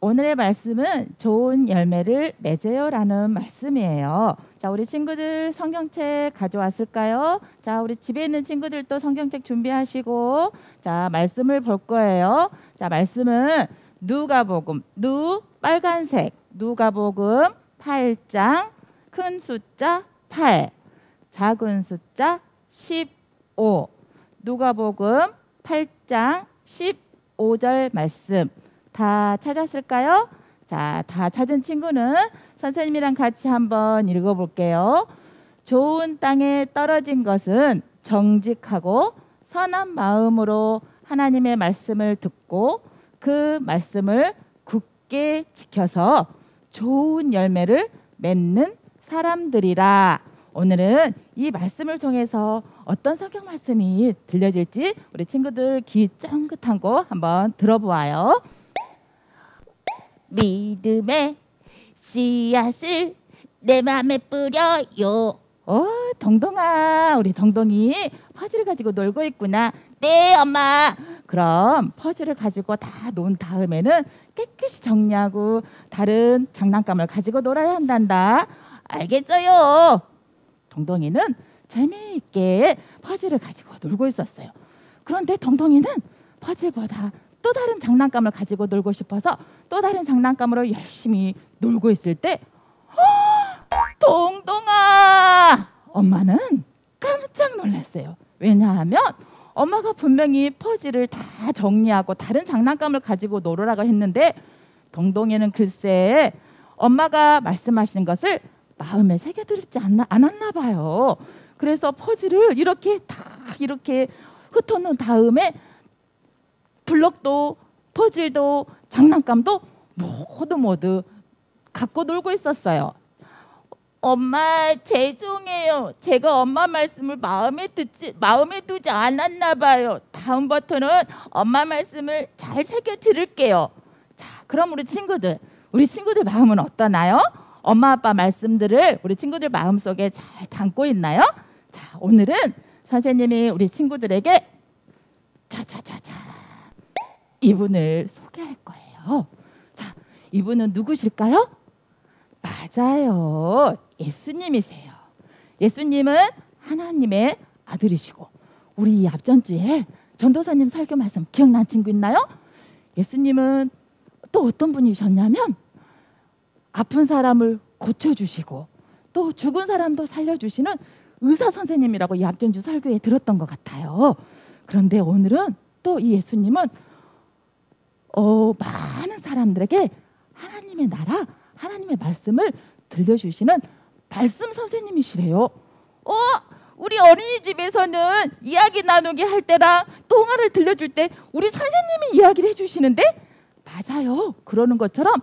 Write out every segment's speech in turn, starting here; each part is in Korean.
오늘의 말씀은 좋은 열매를 맺어요라는 말씀이에요. 자, 우리 친구들 성경책 가져왔을까요? 자, 우리 집에 있는 친구들도 성경책 준비하시고 자, 말씀을 볼 거예요. 자, 말씀은 누가복음, 빨간색, 누가복음 8장 큰 숫자 8, 작은 숫자 15, 누가복음 8장 15절 말씀 다 찾았을까요? 자, 다 찾은 친구는 선생님이랑 같이 한번 읽어볼게요. 좋은 땅에 떨어진 것은 정직하고 선한 마음으로 하나님의 말씀을 듣고 그 말씀을 굳게 지켜서 좋은 열매를 맺는 사람들이라. 오늘은 이 말씀을 통해서 어떤 성경 말씀이 들려질지 우리 친구들 귀 쫑긋한 거 한번 들어보아요. 믿음의 씨앗을 내 맘에 뿌려요. 동동아, 우리 동동이 퍼즐을 가지고 놀고 있구나. 네, 엄마. 그럼 퍼즐을 가지고 다 논 다음에는 깨끗이 정리하고 다른 장난감을 가지고 놀아야 한단다. 알겠어요. 동동이는 재미있게 퍼즐을 가지고 놀고 있었어요. 그런데 동동이는 퍼즐보다 또 다른 장난감을 가지고 놀고 싶어서 또 다른 장난감으로 열심히 놀고 있을 때 동동아! 엄마는 깜짝 놀랐어요. 왜냐하면 엄마가 분명히 퍼즐을 다 정리하고 다른 장난감을 가지고 놀으라고 했는데 동동이는 글쎄 엄마가 말씀하시는 것을 마음에 새겨들지 않았나 봐요. 그래서 퍼즐을 이렇게 흩어놓은 다음에 블럭도 퍼즐도 장난감도 모두 갖고 놀고 있었어요. 엄마 죄송해요. 제가 엄마 말씀을 마음에 두지 않았나 봐요. 다음부터는 엄마 말씀을 잘 새겨 들을게요. 자, 그럼 우리 친구들 마음은 어떠나요? 엄마 아빠 말씀들을 우리 친구들 마음속에 잘 담고 있나요? 자, 오늘은 선생님이 우리 친구들에게 이분을 소개할 거예요. 자, 이분은 누구실까요? 맞아요. 예수님이세요. 예수님은 하나님의 아들이시고 우리 앞전주에 전도사님 설교 말씀 기억난 친구 있나요? 예수님은 또 어떤 분이셨냐면 아픈 사람을 고쳐주시고 또 죽은 사람도 살려주시는 의사 선생님이라고 이 앞전주 설교에 들었던 것 같아요. 그런데 오늘은 또 이 예수님은 많은 사람들에게 하나님의 나라, 하나님의 말씀을 들려주시는 말씀 선생님이시래요. 우리 어린이집에서는 이야기 나누기 할 때랑 동화를 들려줄 때 우리 선생님이 이야기를 해주시는데 맞아요. 그러는 것처럼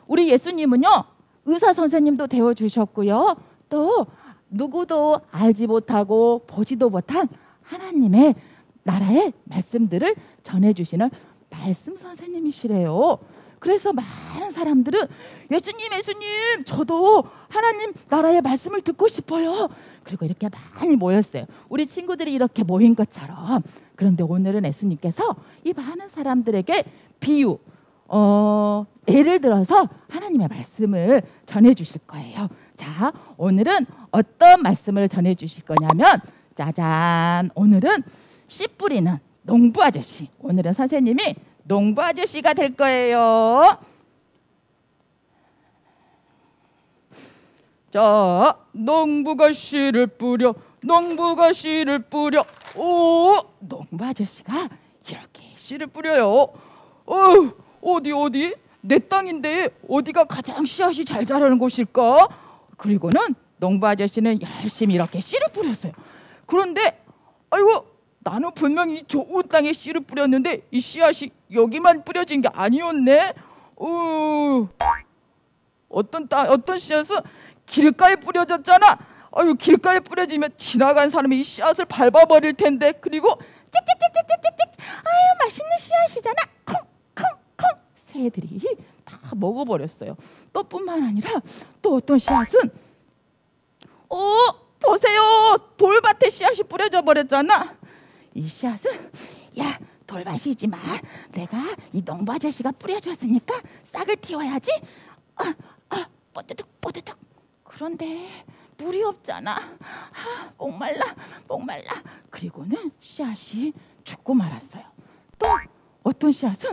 우리 예수님은요 의사 선생님도 되어주셨고요. 또 누구도 알지 못하고 보지도 못한 하나님의 나라의 말씀들을 전해주시는 말씀 선생님이시래요. 그래서 많은 사람들은 예수님 저도 하나님 나라의 말씀을 듣고 싶어요. 그리고 이렇게 많이 모였어요. 우리 친구들이 이렇게 모인 것처럼. 그런데 오늘은 예수님께서 이 많은 사람들에게 비유 예를 들어서 하나님의 말씀을 전해 주실 거예요. 자, 오늘은 어떤 말씀을 전해 주실 거냐면 짜잔, 오늘은 씨 뿌리는 농부 아저씨. 오늘은 선생님이 농부 아저씨가 될 거예요. 자, 농부가 씨를 뿌려. 오, 농부 아저씨가 이렇게 씨를 뿌려요. 어디? 내 땅인데 어디가 가장 씨앗이 잘 자라는 곳일까? 그리고는 농부 아저씨는 열심히 이렇게 씨를 뿌렸어요. 그런데 아이고, 나는 분명히 좋은 땅에 씨를 뿌렸는데 이 씨앗이 여기만 뿌려진 게 아니었네. 어떤 씨앗은 길가에 뿌려졌잖아. 길가에 뿌려지면 지나간 사람이 이 씨앗을 밟아버릴 텐데. 그리고 찍찍찍찍찍찍. 맛있는 씨앗이잖아. 콩콩콩. 새들이 다 먹어버렸어요. 또 뿐만 아니라 또 어떤 씨앗은 보세요. 돌밭에 씨앗이 뿌려져 버렸잖아. 이 씨앗은 야, 돌밭이지만 내가 이 농부 아저씨가 뿌려줬으니까 싹을 틔워야지. 뽀드득 뽀드득. 그런데 물이 없잖아. 목말라. 그리고는 씨앗이 죽고 말았어요. 또 어떤 씨앗은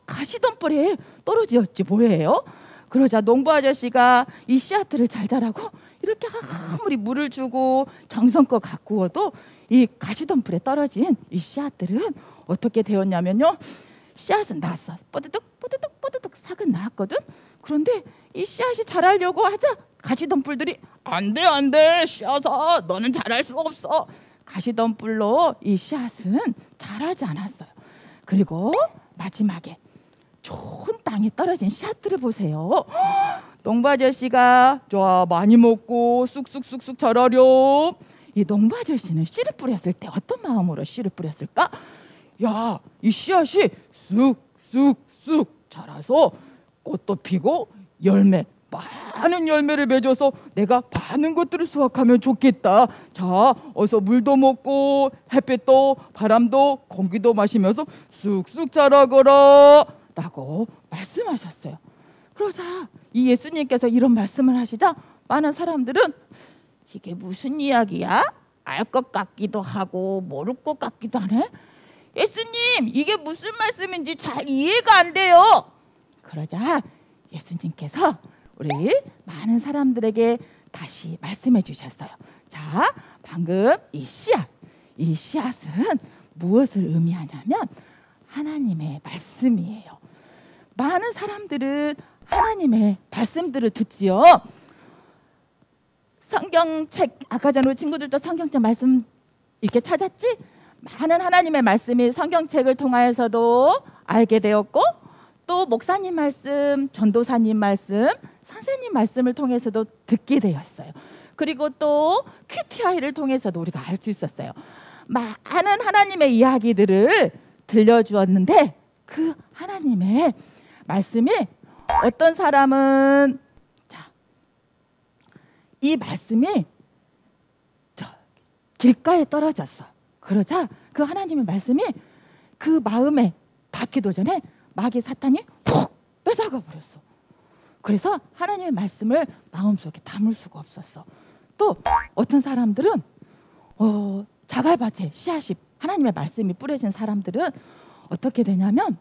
가시덤불에 떨어지었지 뭐예요? 그러자 농부 아저씨가 이 씨앗들을 잘 자라고 이렇게 아무리 물을 주고 정성껏 가꾸어도 이 가시덤불에 떨어진 이 씨앗들은 어떻게 되었냐면요, 씨앗은 났어. 뽀드득 싹은 나왔거든. 그런데 이 씨앗이 자라려고 하자 가시덤불들이 안돼 씨앗아, 너는 자랄 수 없어. 가시덤불로 이 씨앗은 자라지 않았어요. 그리고 마지막에 좋은 땅에 떨어진 씨앗들을 보세요. 농부 아저씨가 좋아, 많이 먹고 쑥쑥 자라렴. 이 농부 아저씨는 씨를 뿌렸을 때 어떤 마음으로 씨를 뿌렸을까? 야, 이 씨앗이 쑥쑥 자라서 꽃도 피고 많은 열매를 맺어서 내가 많은 것들을 수확하면 좋겠다. 자, 어서 물도 먹고 햇빛도 바람도 공기도 마시면서 쑥쑥 자라거라 라고 말씀하셨어요. 그러자 이 예수님께서 이런 말씀을 하시자 많은 사람들은 이게 무슨 이야기야? 알 것 같기도 하고 모를 것 같기도 하네. 예수님, 이게 무슨 말씀인지 잘 이해가 안 돼요. 그러자 예수님께서 우리 많은 사람들에게 다시 말씀해 주셨어요. 자, 방금 이 씨앗은 무엇을 의미하냐면 하나님의 말씀이에요. 많은 사람들은 하나님의 말씀들을 듣지요. 성경책, 아까 전에 친구들도 성경책 말씀 이렇게 찾았지? 많은 하나님의 말씀이 성경책을 통하여서도 알게 되었고, 또 목사님 말씀, 전도사님 말씀, 선생님 말씀을 통해서도 듣게 되었어요. 그리고 또 QTI를 통해서도 우리가 알 수 있었어요. 많은 하나님의 이야기들을 들려주었는데 그 하나님의 말씀이 어떤 사람은 이 말씀이 길가에 떨어졌어. 그러자 그 하나님의 말씀이 그 마음에 닿기도 전에 마귀 사탄이 푹 뺏어가 버렸어. 그래서 하나님의 말씀을 마음속에 담을 수가 없었어. 또 어떤 사람들은 자갈밭에 씨앗이 하나님의 말씀이 뿌려진 사람들은 어떻게 되냐면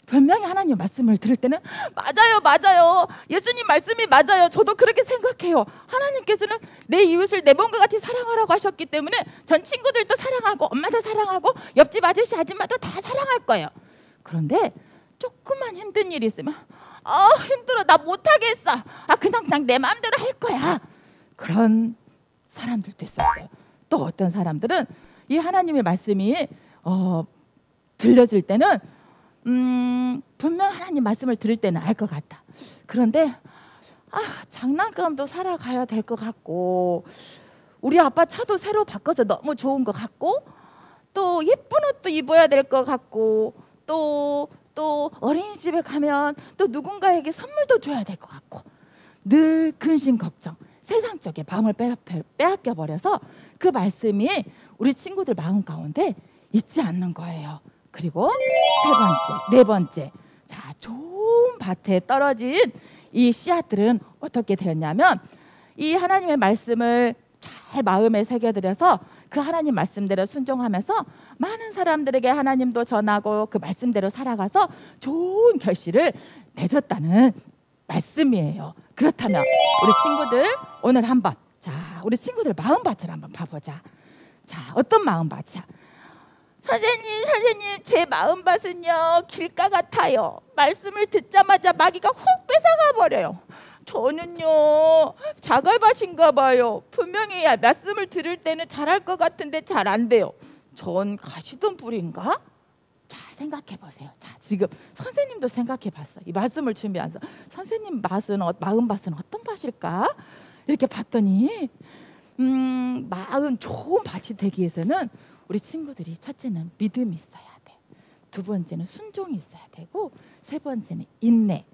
분명히 하나님 말씀을 들을 때는 맞아요. 예수님 말씀이 맞아요. 저도 그렇게 생각해요. 하나님께서는 내 이웃을 내 몸과 같이 사랑하라고 하셨기 때문에 전 친구들도 사랑하고 엄마도 사랑하고 옆집 아저씨 아줌마도 다 사랑할 거예요. 그런데 조금만 힘든 일이 있으면 힘들어, 나 못하겠어. 그냥 내 마음대로 할 거야. 그런 사람들도 있었어요. 또 어떤 사람들은 이 하나님의 말씀이 들려질 때는 분명 하나님 말씀을 들을 때는 알 것 같다. 그런데 장난감도 사러 가야 될 것 같고, 우리 아빠 차도 새로 바꿔서 너무 좋은 것 같고, 또 예쁜 옷도 입어야 될 것 같고, 또 어린이집에 가면 또 누군가에게 선물도 줘야 될 것 같고, 늘 근심 걱정, 세상 쪽에 마음을 빼앗겨 버려서 그 말씀이 우리 친구들 마음 가운데 있지 않는 거예요. 그리고 네 번째, 자, 좋은 밭에 떨어진 이 씨앗들은 어떻게 되었냐면 이 하나님의 말씀을 잘 마음에 새겨들여서 그 하나님 말씀대로 순종하면서 많은 사람들에게 하나님도 전하고 그 말씀대로 살아가서 좋은 결실을 맺었다는 말씀이에요. 그렇다면 우리 친구들 오늘 한번 우리 친구들 마음밭을 한번 봐보자. 자, 어떤 마음밭이야? 선생님, 제 마음밭은요 길가 같아요. 말씀을 듣자마자 마귀가 훅 뺏어가 버려요. 저는요 자갈밭인가 봐요. 분명히 말씀을 들을 때는 잘할 것 같은데 잘 안 돼요. 전 가시던 불인가? 자, 생각해 보세요. 자, 지금 선생님도 생각해 봤어. 이 말씀을 준비하면서 선생님 마음밭은 어떤 밭일까? 이렇게 봤더니 마음 좋은 밭이 되기 위해서는 우리 친구들이 첫째는 믿음이 있어야 돼. 두 번째는 순종이 있어야 되고, 세 번째는 인내.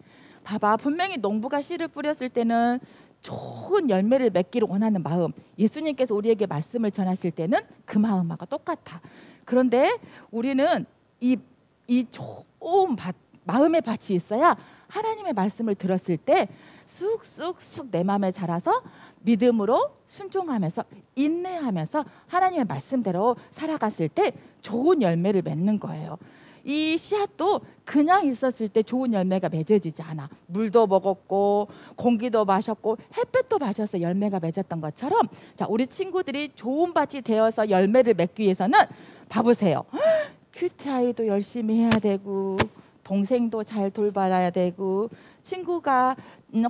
봐봐, 분명히 농부가 씨를 뿌렸을 때는 좋은 열매를 맺기를 원하는 마음, 예수님께서 우리에게 말씀을 전하실 때는 그 마음하고 똑같아. 그런데 우리는 이 좋은 마음의 밭이 있어야 하나님의 말씀을 들었을 때 쑥쑥쑥 내 마음에 자라서 믿음으로 순종하면서 인내하면서 하나님의 말씀대로 살아갔을 때 좋은 열매를 맺는 거예요. 이 씨앗도 그냥 있었을 때 좋은 열매가 맺어지지 않아. 물도 먹었고 공기도 마셨고 햇볕도 맞아서 열매가 맺었던 것처럼, 자, 우리 친구들이 좋은 밭이 되어서 열매를 맺기 위해서는 봐보세요. 큐티아이도 열심히 해야 되고 동생도 잘 돌봐야 되고 친구가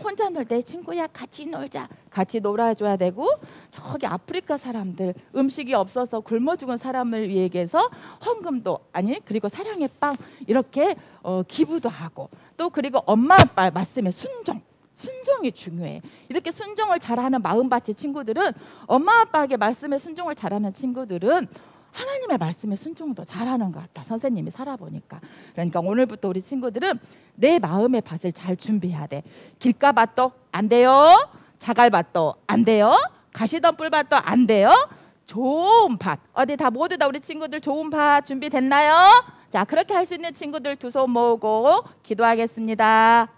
혼자 놀 때 친구야 같이 놀자, 같이 놀아줘야 되고, 저기 아프리카 사람들 음식이 없어서 굶어 죽은 사람을 위해서 헌금도 그리고 사랑의 빵 이렇게 기부도 하고, 또 그리고 엄마 아빠 말씀에 순종이 중요해. 이렇게 순종을 잘하는 마음밭의 친구들은, 엄마 아빠에게 말씀에 순종을 잘하는 친구들은 하나님의 말씀에 순종도 잘하는 것 같다. 선생님이 살아보니까. 그러니까 오늘부터 우리 친구들은 내 마음의 밭을 잘 준비해야 돼. 길가밭도 안 돼요. 자갈밭도 안 돼요. 가시덤불밭도 안 돼요. 좋은 밭. 어디 모두 다 우리 친구들 좋은 밭 준비됐나요? 자, 그렇게 할 수 있는 친구들 두 손 모으고 기도하겠습니다.